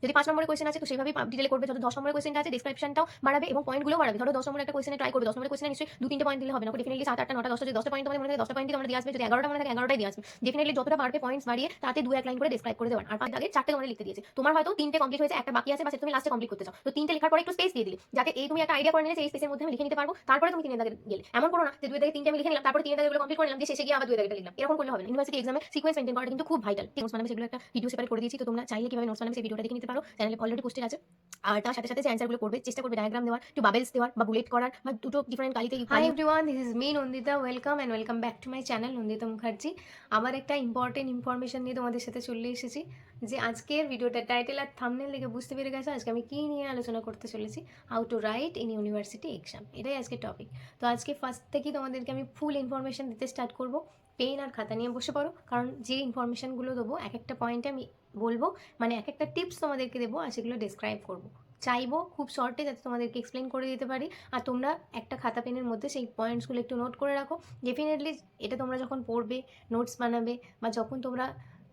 যদি 5 নম্বরের কোয়েশ্চেন আছে তো সেভাবেই ডিটেইলে করবে। যত 10 নম্বরের কোয়েশ্চেনটা আছে ডেসক্রিপশনটাও বাড়াবে এবং পয়েন্টগুলোও বাড়াবে। ধরো 10 নম্বরের একটা কোয়েশ্চেনে ট্রাই করবে, 10 নম্বরের কোয়েশ্চেনে নিশ্চয়ই 2-3টে পয়েন্ট দিলে হবে না। ডেফিনিটলি 7, 8টা, 9টা, 10টা, যদি 10টা পয়েন্ট তোমাদের মনে থাকে 10টা পয়েন্টই তোমরা দিয়ে আসবে। যদি 11টা মনে থাকে 11টাই দিয়ে আসবে। ডেফিনিটলি যতটা পারবে পয়েন্টস বাড়িয়ে তাতে 2-1 লাইন করে ডেসক্রাইব করে দেওয়ার। আর 5 দাগে 4টে তোমাদের লিখতে দিয়েছে। তোমার হয়তো 3টে কমপ্লিট হয়েছে, একটা বাকি আছে বা সেটা তুমি লাস্টে কমপ্লিট করতে চাও। তো 3টে লেখার পরে একটু স্পেস দিয়ে দিলে, যাতে এই তুমি একটা আইডিয়া করে নিলে যে এই স্পেসের মধ্যে আমি লিখে নিতে পারবো। তারপরে তুমি 3 দাগে গেলে। এমন করো না যে 2 দাগে 3টে আমি লিখে নিলাম, তারপরে 3 দাগেগুলো কমপ্লিট করে নিলাম, যে শেষে গিয়ে আবার 2 দাগেটা লিখলাম। এরকম করলে হবে না। ইউনিভার্সিটি এক্সামে সিকোয়েন্স মেইনটেইন করাটা কিন্তু খুব ভাইটাল। নোটস বানাবে সেগুলো একটা ভিডিও সেপারেট করে দিয়েছি। তো তোমরা চাইলে কিভাবে নোটস বানাবে সেই ভিডিওটা দেখে নিতে পারো। চ্যানেলে অলরেডি পোস্টেড আছে। আর তার সাথে সাথে যে অ্যান্সারগুলো করবে চেষ্টা করবে ডায়াগ্রাম দেওয়ার, একটু বাবেলস দেওয়ার বা বুলেট করার বা দুটো ডিফারেন্ট কালিতে। Hi everyone, this is me Nandita. Welcome and welcome back to my channel Nandita Mukherjee. আবার একটা ইম্পর্টেন্ট ইনফরমেশন নিয়ে তোমাদের সাথে চলে এসেছি। যে আজকের ভিডিওটা টাইটেল আর থাম্বনেল দেখে বুঝতে পেরে গেছো আজকে আমি কী নিয়ে আলোচনা করতে চলেছি। How to right in university exam, এটাই আজকে টপিক। তো আজকে ফার্স্ট থেকেই তোমাদেরকে আমি ফুল ইনফরমেশন দিতে স্টার্ট করবো। পেন আর খাতা নিয়ে বসে পড়ো, কারণ যে ইনফরমেশনগুলো দেবো এক একটা পয়েন্টে আমি বলবো, মানে এক একটা টিপস তোমাদেরকে দেবো আর সেগুলো ডেসক্রাইব করবো। চাইবো খুব শর্টে যাতে তোমাদেরকে এক্সপ্লেন করে দিতে পারি। আর তোমরা একটা খাতা পেনের মধ্যে সেই পয়েন্টসগুলো একটু নোট করে রাখো। ডেফিনেটলি এটা তোমরা যখন পড়বে, নোটস বানাবে বা যখন তোমরা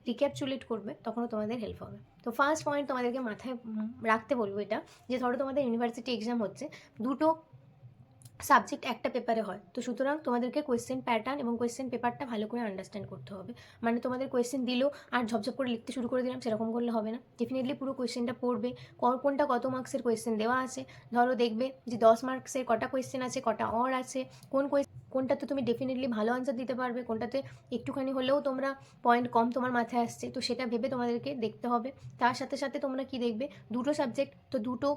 রিক্যাপচুলেট করবে তখনও তোমাদের হেল্প হবে। তো ফার্স্ট পয়েন্ট তোমাদেরকে মাথায় রাখতে বলবো এটা, যে ধরো তোমাদের ইউনিভার্সিটি এক্সাম হচ্ছে, দুটো সাবজেক্ট একটা পেপারে হয়। তো সুতরাং তোমাদেরকে কোয়েশ্চেন প্যাটার্ন এবং কোয়েশ্চেন পেপারটা ভালো করে আন্ডারস্ট্যান্ড করতে হবে। মানে তোমাদের কোয়েশ্চেন দিল আর ঝপঝপ করে লিখতে শুরু করে দিলাম সেরকম করলে হবে না। ডেফিনেটলি পুরো কোয়েশ্চেনটা পড়বে, কোনটা কত মার্কসের কোয়েশ্চেন দেওয়া আছে। ধরো দেখবে যে 10 মার্কসের কটা কোয়েশ্চেন আছে, কটা অর আছে, কোনটাতে তুমি ডেফিনেটলি ভালো আনসার দিতে পারবে, কোনটাতে একটুখানি হলেও তোমরা পয়েন্ট কম তোমার মাথায় আসছে। তো সেটা ভেবে তোমাদেরকে দেখতে হবে। তার সাথে সাথে তোমরা কি দেখবে, দুটো সাবজেক্ট তো দুটো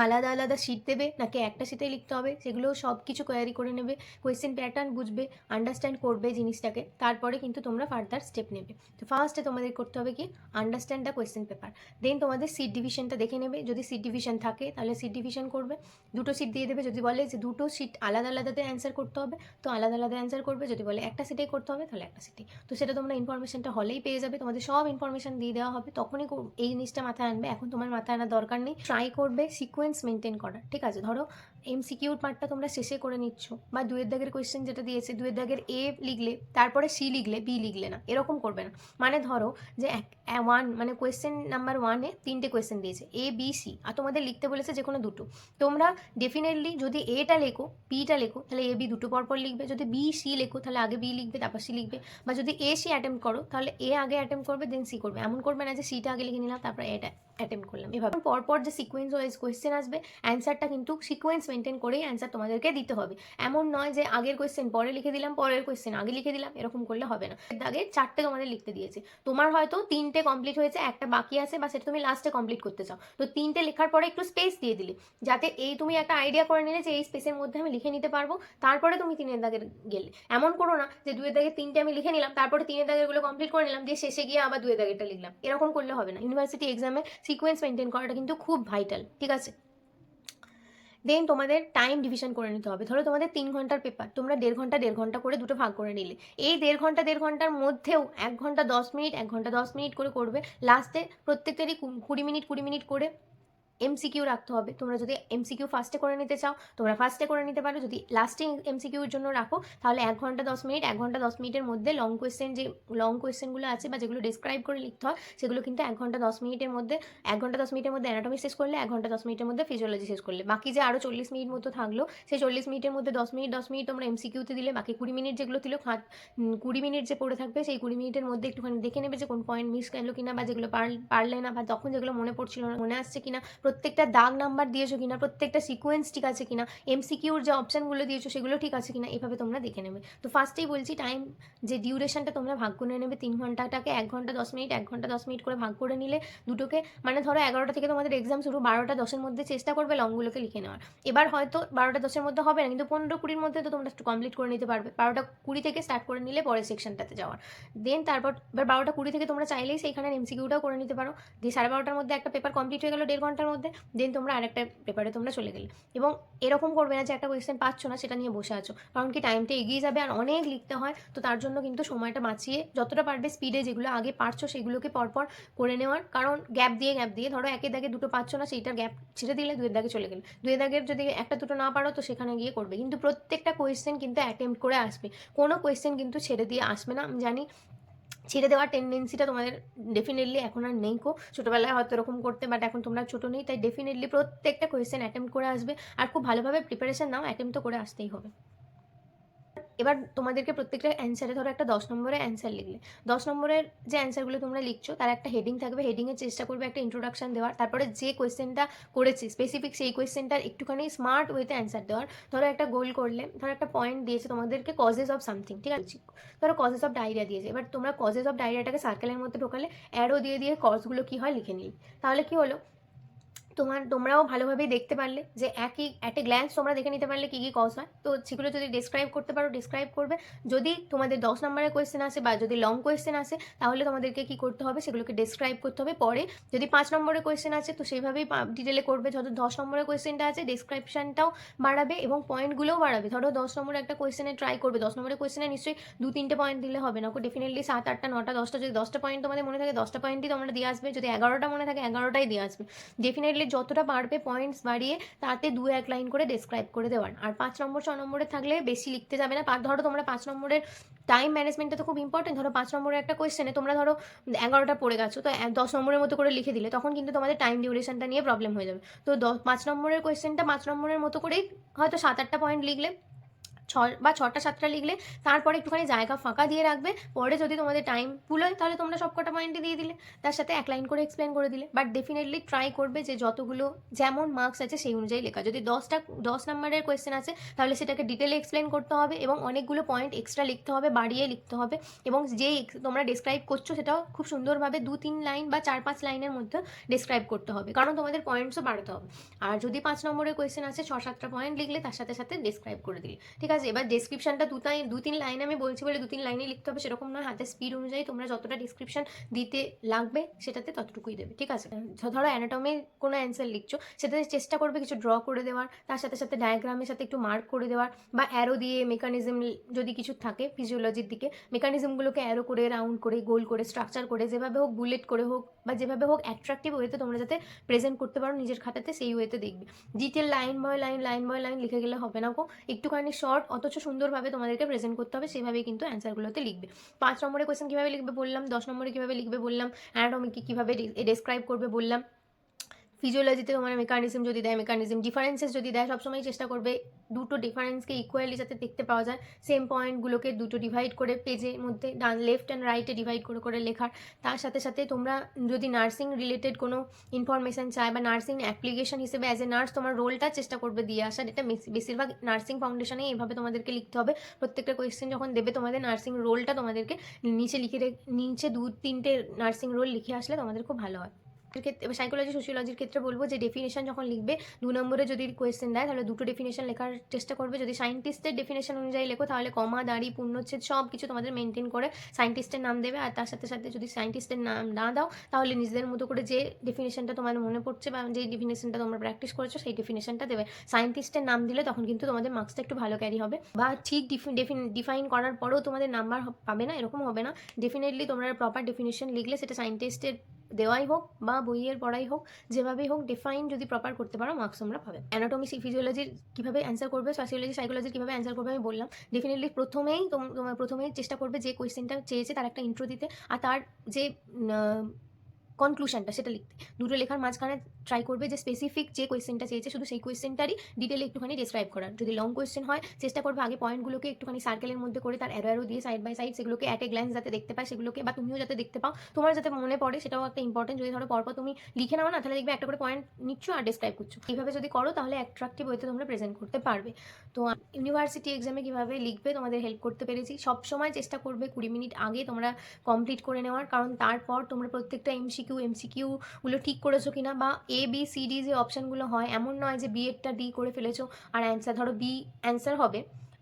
আলাদা আলাদা শিট দেবে নাকি একটা শিটেই লিখতে হবে, সেগুলো সব কিছু কোয়ারি করে নেবে। কোয়েশ্চেন প্যাটার্ন বুঝবে, আন্ডারস্ট্যান্ড করবে জিনিসটাকে, তারপরে কিন্তু তোমরা ফার্দার স্টেপ নেবে। তো ফার্স্টে তোমাদের করতে হবে কি, আন্ডারস্ট্যান্ড দ্য কোয়েশ্চেন পেপার। দেন তোমাদের সিট ডিভিশনটা দেখে নেবে, যদি সিট ডিভিশন থাকে তাহলে সিট ডিভিশন করবে। দুটো সিট দিয়ে দেবে, যদি বলে যে দুটো সিট আলাদা আলাদাতে অ্যান্সার করতে হবে তো আলাদা আলাদা অ্যান্সার করবে, যদি বলে একটা সিটেই করতে হবে তাহলে একটা সিটেই। তো সেটা তোমরা ইনফরমেশনটা হলেই পেয়ে যাবে, তোমাদের সব ইনফরমেশন দিয়ে দেওয়া হবে। তখনই এই জিনিসটা মাথায় আনবে, এখন তোমার মাথায় আনার দরকার নেই। ট্রাই করবে সিকোয়েন্স মেনটেন করার, ঠিক আছে? ধরো এমসিকিউর পার্টটা তোমরা শেষে করে নিচ্ছ, বা 2 দাগের কোয়েশ্চেন যেটা দিয়েছে 2 দাগের এ লিখলে তারপরে সি লিখলে বি লিখলে না, এরকম করবে না। মানে ধরো যে ওয়ান মানে কোয়েশ্চেন নাম্বার 1-এ 3টে কোয়েশ্চেন দিয়েছে এ বি সি, আর তোমাদের লিখতে বলেছে যে কোনো দুটো। তোমরা ডেফিনেটলি যদি এটা লেখো বিটা লেখো তাহলে এ বি দুটো পরপর লিখবে, যদি বি সি লেখো তাহলে আগে বি লিখবে তারপর সি লিখবে, বা যদি এ সি অ্যাটেম্প করো তাহলে এ আগে অ্যাটেম্প করবে দেন সি করবে। এমন করবে না যে সিটা আগে লিখে নিলাম তারপর এটা অ্যাটেম্প করলাম। এভাবে পরপর যে সিকোয়েন্স ওয়াইজ কোয়েশ্চেন আসবে, অ্যান্সারটা কিন্তু সিকোয়েন্স মেনটেন করেই অ্যান্সার তোমাদেরকে দিতে হবে। এমন নয় যে আগের কোয়েশ্চেন পরে লিখে দিলাম, পরের কোয়েশ্চেন আগে লিখে দিলাম, এরকম করলে হবে না। আগে 4টে তোমাদের লিখতে দিয়েছে, তোমার হয়তো 3টে কমপ্লিট হয়েছে, একটা বাকি আছে বা সেটা তুমি লাস্টে কমপ্লিট করতে চাও। তো 3টে লেখার পরে একটু স্পেস দিয়ে দিলে, যাতে এই তুমি একটা আইডিয়া করে নিলে যে এই স্পেসের মধ্যে আমি লিখে নিতে পারবো। তারপরে তুমি 3 দাগের গেলে। এমন করো না যে 2 দাগের 3টে আমি লিখে নিলাম, তারপরে 3 দাগেরগুলো কমপ্লিট করে নিলাম, দিয়ে শেষে গিয়ে আবার 2 দাগেরটা লিখলাম। এরকম করলে হবে না। ইউনিভার্সিটি এক্সামে সিকোয়েন্স মেনটেন করাটা কিন্তু খুব ভাইটাল, ঠিক আছে? দেন তোমাদের টাইম ডিভিশন করে নিতে হবে। ধরো তোমাদের 3 ঘন্টার পেপার, তোমরা 1.5 ঘন্টা করে দুটো ভাগ করে নিলে। এই 1.5 ঘন্টার মধ্যেও 1 ঘন্টা 10 মিনিট 1 ঘন্টা 10 মিনিট করে করবে। লাস্টে প্রত্যেকটারই 20 মিনিট 20 মিনিট করে এমসিকিউ রাখতে হবে। তোমরা যদি এমসিকিউ ফার্স্টে করে নিতে চাও তোমরা ফার্স্টে করে নিতে পারো, যদি লাস্টে এমসিকিউর জন্য রাখো তাহলে 1 ঘন্টা 10 মিনিট 1 ঘন্টা 10 মিনিটের মধ্যে লং কোয়েশ্চেনগুলো আছে বা যেগুলো ডিসক্রাইব করে লিখতে হয় সেগুলো কিন্তু 1 ঘন্টা 10 মিনিটের মধ্যে 1 ঘন্টা 10 মিনিটের মধ্যে অ্যানাটমি শেষ করলে, 1 ঘন্টা 10 মিনিটের মধ্যে ফিজিওলজি শেষ করলে, বাকি যে আরও 40 মিনিট মতো থাকলো সেই 40 মিনিটের মধ্যে 10 মিনিট তোমরা এমসিকিউতে দিলে, বাকি 20 মিনিট যেগুলো ছিল 20 মিনিট যে পড়ে থাকবে সেই 20 মিনিটের মধ্যে একটুখানি দেখে নেবে যে কোন পয়েন্ট মিস গেলো কিনা, বা যেগুলো পারলে না, বা তখন যেগুলো মনে পড়ছিল না মনে আসছে কিনা, প্রত্যেকটা দাগ নাম্বার দিয়েছো কিনা, প্রত্যেকটা সিকোয়েন্স ঠিক আছে কিনা, এমসিকিউর যে অপশানগুলো দিয়েছো সেগুলো ঠিক আছে কিনা, এভাবে তোমরা দেখে নেবে। তো ফার্স্টেই বলছি টাইম যে ডিউরেশনটা তোমরা ভাগ করে নেবে, 3 ঘন্টাটাকে 1 ঘন্টা 10 মিনিট 1 ঘন্টা 10 মিনিট করে ভাগ করে নিলে দুটোকে, মানে ধরো 11টা থেকে তোমাদের এক্সাম শুরু, 12টা 10-এর মধ্যে চেষ্টা করবে লংগুলোকে লিখে নেওয়ার। এবার হয়তো 12টা 10-এর মধ্যে হবে না, কিন্তু 15-20-র মধ্যে তো তোমরা একটু কমপ্লিট করে নিতে পারবে। 12টা 20 থেকে স্টার্ট করে নিলে পরের সেকশনটাতে যাওয়ার। দেন তারপর এবার 12টা 20 থেকে তোমরা চাইলেই সেইখানে এমসিকিউটাও করে নিতে পারো। দিয়ে 12:30টার মধ্যে একটা পেপার কমপ্লিট হয়ে গেলো 1.5 ঘন্টার মধ্যে। দেন তোমরা আরেকটা পেপারে তোমরা চলে গেলে। এবং এরকম করবে না যে একটা কোয়েশ্চেন পাচ্ছ না সেটা নিয়ে বসে আছো, কারণ কি টাইমটা এগিয়ে যাবে আর অনেক লিখতে হয়। তো তার জন্য কিন্তু সময়টা বাঁচিয়ে যতটা পারবে স্পিডে যেগুলো আগে পারছো সেগুলোকে পরপর করে নেওয়ার। কারণ গ্যাপ দিয়ে ধরো একের দাগে দুটো পাচ্ছ না, সেইটার গ্যাপ ছেড়ে দিলে 2 দাগে চলে গেলে, 2 দাগের যদি একটা দুটো না পারো তো সেখানে গিয়ে করবে। কিন্তু প্রত্যেকটা কোয়েশ্চেন কিন্তু অ্যাটেম্প্ট করে আসবে, কোনো কোয়েশ্চেন কিন্তু ছেড়ে দিয়ে আসবে না। আমি জানি ছেড়ে দেওয়ার টেন্ডেন্সিটা তোমাদের ডেফিনেটলি এখন আর নেই কো। ছোটোবেলায় হয়তো এরকম করতে, বাট এখন তোমরা ছোটো নেই, তাই ডেফিনেটলি প্রত্যেকটা কোয়েশ্চেন অ্যাটেম্প্ট করে আসবে আর খুব ভালোভাবে প্রিপারেশন নাও, অ্যাটেম্প্ট তো করে আসতেই হবে। এবার তোমাদেরকে প্রত্যেকটা অ্যান্সারে ধরো একটা 10 নম্বরের অ্যান্সার লিখলে, 10 নম্বরের যে অ্যান্সারগুলো তোমরা লিখছো তার একটা হেডিং থাকবে, হেডিংয়ের চেষ্টা করবে একটা ইন্ট্রোডাকশন দেওয়ার, তারপরে যে কোয়েশ্চেনটা করেছে স্পেসিফিক সেই কোয়েশ্চেনটার একটুখানি স্মার্ট ওয়েতে অ্যান্সার দেওয়ার। ধরো একটা গোল করলে, ধরো একটা পয়েন্ট দিয়েছে তোমাদেরকে কজেস অফ সামথিং, ঠিক আছে, ধরো কজেস অফ ডায়রিয়া দিয়েছে, এবার তোমরা কজেস অফ ডায়রিয়াটাকে সার্কেলের মধ্যে ঢোকালে অ্যারো দিয়ে দিয়ে কজগুলো কী হয় লিখে নিই, তাহলে কি হলো তোমরাও ভালোভাবেই দেখতে পারলে যে একই অ্যাট এ গ্ল্যান্স তোমরা দেখে নিতে পারলে কী কী কজ হয়। তো সেগুলো যদি ডিসক্রাইব করতে পারো ডিসক্রাইব করবে। যদি তোমাদের 10 নম্বরের কোয়েশ্চেন আসে বা যদি লং কোয়েশ্চেন আসে তাহলে তোমাদেরকে কী করতে হবে, সেগুলোকে ডিসক্রাইব করতে হবে পরে। যদি 5 নম্বরের কোয়েশ্চেন আছে তো সেইভাবেই ডিটেলে করবে। যত 10 নম্বরের কোয়েশ্চেনটা আছে ডিসক্রিপশনটাও বাড়াবে এবং পয়েন্টগুলোও বাড়াবে। ধরো 10 নম্বরের একটা কোয়েশ্চেনে ট্রাই করবে, 10 নম্বরের কোয়েশ্চেনে নিশ্চয়ই 2-3টে পয়েন্ট দিলে হবে না, ডেফিনেটলি 7, 8টা, 9টা, 10টা, যদি 10টা পয়েন্ট তোমাদের মনে থাকে 10টা পয়েন্টই তোমরা দিয়ে আসবে, যদি 11টা মনে থাকে 11টাই দিয়ে আসবে। ডেফিনেটলি যতটা পারবে পয়েন্টস বাড়িয়ে তাতে 2-1 লাইন করে ডেসক্রাইব করে দেওয়ার। আর 5 নম্বর 6 নম্বরে থাকলে বেশি লিখতে যাবে না। ধরো তোমরা 5 নম্বরের টাইম ম্যানেজমেন্টটা তো খুব ইম্পর্টেন্ট। ধরো 5 নম্বরের একটা কোয়েশ্চেনে তোমরা ধরো 11টা পড়ে গেছো, তো 10 নম্বরের মতো করে লিখে দিলে তখন কিন্তু তোমাদের টাইম ডিউরেশনটা নিয়ে প্রবলেম হয়ে যাবে। তো 5 নম্বরের কোয়েশ্চেনটা 5 নম্বরের মতো করেই হয়তো 7-8টা পয়েন্ট লিখলে, 6 বা 7টা লিখলে, তারপরে একটুখানি জায়গা ফাঁকা দিয়ে রাখবে। পরে যদি তোমাদের টাইম ফুল হয় তাহলে তোমরা সব কটা পয়েন্টই দিয়ে দিলে, তার সাথে 1 লাইন করে এক্সপ্লেন করে দিলে। বাট ডেফিনেটলি ট্রাই করবে যে যতগুলো যেমন মার্কস আছে সেই অনুযায়ী লেখা। যদি 10 নম্বরের কোয়েশ্চেন আছে তাহলে সেটাকে ডিটেলে এক্সপ্লেন করতে হবে এবং অনেকগুলো পয়েন্ট এক্সট্রা লিখতে হবে, বাড়িয়ে লিখতে হবে। এবং যেই তোমরা ডেসক্রাইব করছো সেটাও খুব সুন্দরভাবে 2-3 লাইন বা 4-5 লাইনের মধ্যে ডেসক্রাইব করতে হবে, কারণ তোমাদের পয়েন্টসও বাড়াতে হবে। আর যদি 5 নম্বরের কোয়েশ্চেন আছে 6-7টা পয়েন্ট লিখলে তার সাথে সাথে ডেসক্রাইব করে দিলে, ঠিক আছে। এবার ডেসক্রিপশনটা 2-3 লাইন আমি বলছি বলে 2-3 লাইনে লিখতে হবে সেরকম নয়। হাতের স্পিড অনুযায়ী তোমরা যতটা ডেসক্রিপশন দিতে লাগবে সেটাতে ততটুকুই দেবে, ঠিক আছে। ধরো অ্যানাটমির কোনো অ্যান্সার লিখছো, সেটাতে চেষ্টা করবে কিছু ড্র করে দেওয়ার, তার সাথে সাথে ডায়াগ্রামের সাথে একটু মার্ক করে দেওয়ার, বা অ্যারো দিয়ে মেকানিজম যদি কিছু থাকে ফিজিওলজির দিকে, মেকানিজমগুলোকে অ্যারো করে, রাউন্ড করে, গোল করে, স্ট্রাকচার করে, যেভাবে হোক বুলেট করে হোক বা যেভাবে হোক অ্যাট্রাকটিভ ওয়েতে তোমরা যাতে প্রেজেন্ট করতে পারো নিজের খাতাতে, সেই ওয়েতে দেখবে। ডিটেল লাইন বাই লাইন লিখে গেলে হবে না গো, একটুখানি শর্ট অথচ সুন্দরভাবে তোমাদেরকে প্রেজেন্ট করতে হবে, সেভাবেই কিন্তু অ্যান্সারগুলোতে লিখবে। 5 নম্বরের কোয়েশ্চেন কীভাবে লিখবে বললাম, 10 নম্বরে কীভাবে লিখবে বললাম, অ্যানাটমিকে কীভাবে ডেসক্রাইব করবে বললাম, ফিজিওলজিতে তোমার মেকানিজম যদি দেয়, মেকানিজম ডিফারেন্সেস যদি দেয়, সবসময় চেষ্টা করবে দুটো ডিফারেন্সকে ইকুয়ালি যাতে দেখতে পাওয়া যায়, সেম পয়েন্টগুলোকে দুটো ডিভাইড করে পেজের মধ্যে ডান লেফট অ্যান্ড রাইটে ডিভাইড করে করে লেখার। তার সাথে সাথে তোমরা যদি নার্সিং রিলেটেড কোনো ইনফরমেশান চায় বা নার্সিং অ্যাপ্লিকেশন হিসেবে অ্যাজ এ নার্স তোমার রোলটা চেষ্টা করবে দিয়ে আসার। এটা বেশিরভাগ নার্সিং ফাউন্ডেশনে এইভাবে তোমাদেরকে লিখতে হবে। প্রত্যেকটা কোয়েশ্চেন যখন দেবে তোমাদের নার্সিং রোলটা তোমাদেরকে নিচে নিচে 2-3টে নার্সিং রোল লিখে আসলে তোমাদের খুব ভালো হয়। ক্ষেত্রে সাইকোলজি সোশিওলজির ক্ষেত্রে বলবো যে ডেফিনেশন যখন লিখবে 2 নম্বরে যদি কোয়েশ্চেন দেয় তাহলে দুটো ডেফিনেশন লেখার চেষ্টা করবে। যদি সায়েন্টিস্টের ডেফিনেশন অনুযায়ী লেখো তাহলে কমা, দাড়ি, পূর্ণচ্ছেদ সব কিছু তোমাদের মেনটেন করে সায়েন্টিস্টের নাম দেবে। আর তার সাথে সাথে যদি সায়েন্টিস্টের নাম না দাও তাহলে নিজেদের মতো করে যে ডেফিনেশনটা তোমার মনে পড়ছে বা যে ডেফিনেশনটা তোমরা প্র্যাকটিস করেছো সেই ডেফিনেশনটা দেবে। সায়েন্টিস্টের নাম দিলে তখন কিন্তু তোমাদের মার্কসটা একটু ভালো ক্যারি হবে, বা ঠিক ডিফাইন করার পরেও তোমাদের নাম্বার পাবে না এরকম হবে না। ডেফিনেটলি তোমরা প্রপার ডেফিনেশন লিখলে সেটা সায়েন্টিস্টের দেওয়াই হোক বা বইয়ের পড়াই হোক, যেভাবেই হোক ডিফাইন যদি প্রপার করতে পারো মার্কস তোমরা পাবে। অ্যানাটমি ফিজিওলজির কীভাবে অ্যান্সার করবে, সোশিওলজি সাইকোলজির কীভাবে অ্যান্সার করবে আমি বললাম। ডেফিনেটলি প্রথমেই চেষ্টা করবে যে কোয়েশ্চেনটা চেয়েছে তার একটা ইন্ট্রো দিতে, আর তার যে কনক্লুশনটা সেটা লিখতে। দুটো লেখার মাঝখানে ট্রাই করবে যে স্পেসিফিক যে কোয়েশ্চেনটা চেয়েছে শুধু সেই কোয়েশ্চেনটারই ডিটেলে একটুখানি ডিসক্রাইব করার। যদি লং কোয়েশ্চেন হয় চেষ্টা করবে আগে পয়েন্টগুলোকে একটুখানি সার্কেলের মধ্যে করে তার অ্যারো দিয়ে সাইড বাই সাইড সেগুলোকে অ্যাট এ গ্ল্যান্স যাতে দেখতে পায় সেগুলোকে, বা তুমিও যাতে দেখতে পাও, তোমার যাতে মনে পড়ে সেটাও একটা ইম্পর্টেন্ট। যদি ধরো পরপর তুমি লিখে নাও না তাহলে দেখবে একটা করে পয়েন্ট নিচ্ছ আর ডিসক্রাইব করছো। এইভাবে যদি করো তাহলে অ্যাট্রাকটিভ ওয়েতে তোমরা প্রেজেন্ট করতে পারবে। তো ইউনিভার্সিটি এক্সামে কীভাবে লিখবে তোমাদের হেল্প করতে পেরেছি। সবসময় চেষ্টা করবে 20 মিনিট আগে তোমরা কমপ্লিট করে নেওয়ার, কারণ তারপর তোমরা প্রত্যেকটা এমসিকিউগুলো ঠিক করেছো কিনা, বা ABCD যে অপশানগুলো হয় এমন নয় যে বি এরটা ডি করে ফেলেছো আর অ্যান্সার, ধরো বি অ্যান্সার হবে,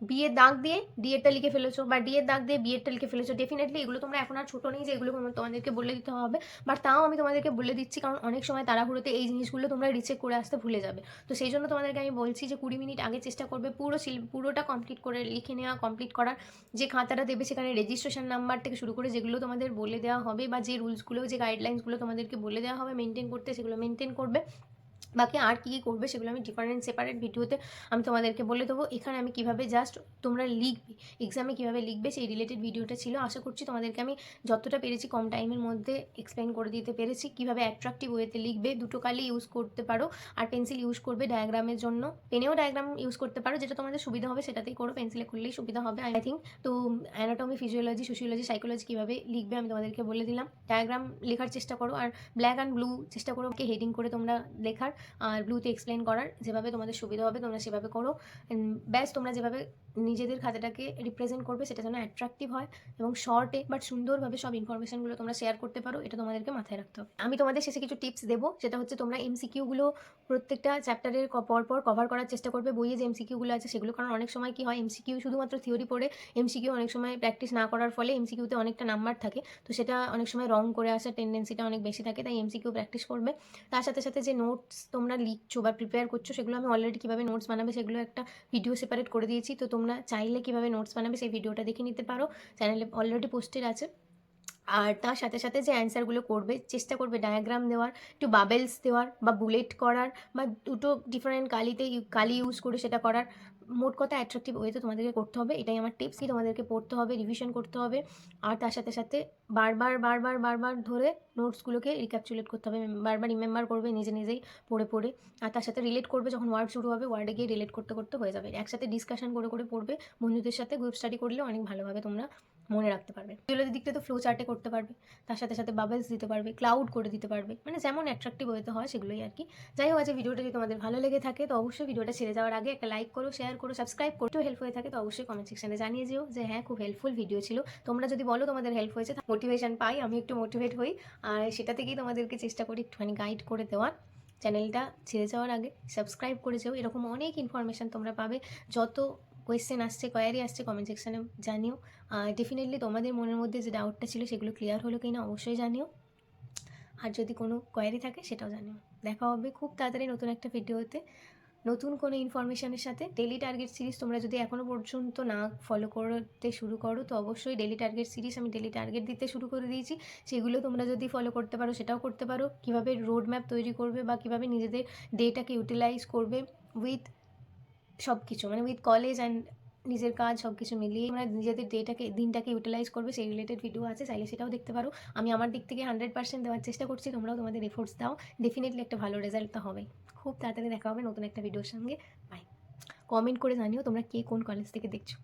বি এর দাগ দিয়ে ডি এরটা লিখে ফেলেছো বা ডি এর দাগ দিয়ে বি এরটা লিখে ফেলেছো। ডেফিনেটলি এগুলো তোমরা এখন আর ছোটো নেই যে এগুলো তোমাদেরকে বলে দিতে হবে, বাট তাও আমি তোমাদেরকে বলে দিচ্ছি কারণ অনেক সময় তাড়াহুড়োতে এই জিনিসগুলো তোমরা রিচেক করে আসতে ভুলে যাবে। তো সেই জন্য তোমাদেরকে আমি বলছি যে 20 মিনিট আগে চেষ্টা করবে পুরোটা কমপ্লিট করে লিখে নেওয়া, কমপ্লিট করার। যে খাতাটা দেবে সেখানে রেজিস্ট্রেশন নাম্বার থেকে শুরু করে যেগুলো তোমাদের বলে দেওয়া হবে বা যে রুলসগুলো যে গাইডলাইন্সগুলো তোমাদেরকে বলে দেওয়া হবে মেনটেন করতে, সেগুলো মেনটেন করবে। বাকি আর কী কী করবে সেগুলো আমি ডিফারেন্ট সেপারেট ভিডিওতে আমি তোমাদেরকে বলে দেবো। এখানে আমি কীভাবে জাস্ট তোমরা লিখবে, এক্সামে কীভাবে লিখবে সেই রিলেটেড ভিডিওটা ছিল। আশা করছি তোমাদেরকে আমি যতটা পেরেছি কম টাইমের মধ্যে এক্সপ্লেন করে দিতে পেরেছি। কীভাবে অ্যাট্রাকটিভ ওয়েতে লিখবে, দুটো কালি ইউজ করতে পারো, আর পেন্সিল ইউজ করবে ডায়াগ্রামের জন্য। পেনেও ডায়াগ্রাম ইউজ করতে পারো, যেটা তোমাদের সুবিধা হবে সেটাতেই করো, পেন্সিলে করলেই সুবিধা হবে আই থিঙ্ক। তো অ্যানাটমি, ফিজিওলজি, সোশিওলজি, সাইকোলজি কীভাবে লিখবে আমি তোমাদেরকে বলে দিলাম। ডায়াগ্রাম লেখার চেষ্টা করো, আর ব্ল্যাক অ্যান্ড ব্লু চেষ্টা করো হেডিং করে তোমরা লেখার, আর ব্লুতে এক্সপ্লেন করার। যেভাবে তোমাদের সুবিধা হবে তোমরা সেভাবে করো। ব্যাস তোমরা যেভাবে নিজেদের খাতাটাকে রিপ্রেজেন্ট করবে সেটা যেন অ্যাট্রাকটিভ হয় এবং শর্টে বাট সুন্দরভাবে সব ইনফরমেশনগুলো তোমরা শেয়ার করতে পারো, এটা তোমাদেরকে মাথায় রাখতে হবে। আমি তোমাদের শেষে কিছু টিপস দেবো, সেটা হচ্ছে তোমরা এমসিকিউগুলো প্রত্যেকটা চ্যাপ্টারের পর কভার করার চেষ্টা করবে, বইয়ে যে এমসিকিউগুলো আছে সেগুলো। কারণ অনেক সময় কি হয়, এমসিকিউ শুধুমাত্র থিওরি পড়ে এমসিকিউ অনেক সময় প্র্যাকটিস না করার ফলে এমসিকিউতে অনেকটা নাম্বার থাকে, তো সেটা অনেক সময় রং করে আসার টেন্ডেন্সিটা অনেক বেশি থাকে। তাই এমসিকিউ প্র্যাকটিস করবে। তার সাথে সাথে যে নোটস তোমরা লিখছো বা প্রিপেয়ার করছো, সেগুলো আমি অলরেডি কীভাবে নোটস বানাবে সেগুলো একটা ভিডিও সেপারেট করে দিয়েছি। তো তোমরা চাইলে কীভাবে নোটস বানাবে সেই ভিডিওটা দেখে নিতে পারো, চ্যানেলে অলরেডি পোস্টেড আছে। আর তার সাথে সাথে যে অ্যান্সারগুলো করবে চেষ্টা করবে ডায়াগ্রাম দেওয়ার, একটু বাবেলস দেওয়ার বা বুলেট করার, বা দুটো ডিফারেন্ট কালি ইউজ করে সেটা করার। মোট কথা অ্যাট্রাকটিভ ওয়েতে তোমাদেরকে করতে হবে, এটাই আমার টিপস। কি তোমাদেরকে পড়তে হবে, রিভিশন করতে হবে, আর তার সাথে সাথে বারবার ধরে নোটসগুলোকে রিক্যাপচুলেট করতে হবে, বারবার রিমেম্বার করবে নিজে নিজেই পড়ে পড়ে। আর তার সাথে রিলেট করবে, যখন ওয়ার্ড শুরু হবে ওয়ার্ডে গিয়ে রিলেট করতে করতে হয়ে যাবে। একসাথে ডিসকাশন করে করে পড়বে, বন্ধুদের সাথে গ্রুপ স্টাডি করলে অনেক ভালোভাবে তোমরা মনে রাখতে পারবে। ফিজিওলজির দিকটা তো ফ্লো চার্টে করতে পারবে, তার সাথে সাথে বাবলস দিতে পারবে, ক্লাউড করে দিতে পারবে, মানে যেমন অ্যাট্রাকটিভ ওয়েতে হয় সেগুলোই আর কি। যাই হোক, আজ ভিডিওটা যদি তোমাদের ভালো লেগে থাকে তো অবশ্যই ভিডিওটা ছেড়ে যাওয়ার আগে একটা লাইক করো, শেয়ার করো, সাবস্ক্রাইব করো। একটু হেল্প হয়ে থাকে তো অবশ্যই কমেন্ট সেকশনে জানিয়ে যেও যে হ্যাঁ খুব হেল্পফুল ভিডিও ছিল। তোমরা যদি বলো তোমাদের হেল্প হয়েছে, মোটিভেশন পাই, আমি একটু মোটিভেট হই, আর সেটা থেকেই তোমাদেরকে চেষ্টা করি একটুখানি গাইড করে দেওয়ার। চ্যানেলটা ছেড়ে যাওয়ার আগে সাবস্ক্রাইব করে যেও, এরকম অনেক ইনফরমেশান তোমরা পাবে। যত কোয়েশ্চেন আসছে, কোয়ারি আসছে, কমেন্ট সেকশানে জানিও। ডেফিনেটলি তোমাদের মনের মধ্যে যে ডাউটটা ছিল সেগুলো ক্লিয়ার হলো কি না অবশ্যই জানিও, আর যদি কোনো কোয়ারি থাকে সেটাও জানিও। দেখা হবে খুব তাড়াতাড়ি নতুন একটা ভিডিওতে, নতুন কোনো ইনফরমেশানের সাথে। ডেলি টার্গেট সিরিজ তোমরা যদি এখনও পর্যন্ত না ফলো করতে শুরু করো তো অবশ্যই ডেলি টার্গেট সিরিজ আমি ডেলি টার্গেট দিতে শুরু করে দিয়েছি, সেগুলো তোমরা যদি ফলো করতে পারো সেটাও করতে পারো। কীভাবে রোড ম্যাপ তৈরি করবে বা কীভাবে নিজেদের ডেটাকে ইউটিলাইজ করবে উইথ সব কিছু, মানে উইথ কলেজ অ্যান্ড নিজের কাজ সব কিছু মিলিয়ে তোমরা নিজেদের দিনটাকে ইউটিলাইজ করবে, সেই রিলেটেড ভিডিও আছে, চাইলে সেটাও দেখতে পারো। আমি আমার দিক থেকে 100% দেওয়ার চেষ্টা করছি, তোমরাও তোমাদের এফোর্টস দাও, ডেফিনেটলি একটা ভালো রেজাল্ট তো হবেই। খুব তাড়াতাড়ি দেখা হবে নতুন একটা ভিডিওর সঙ্গে। বাই। কমেন্ট করে জানিও তোমরা কে কোন কলেজ থেকে দেখছো।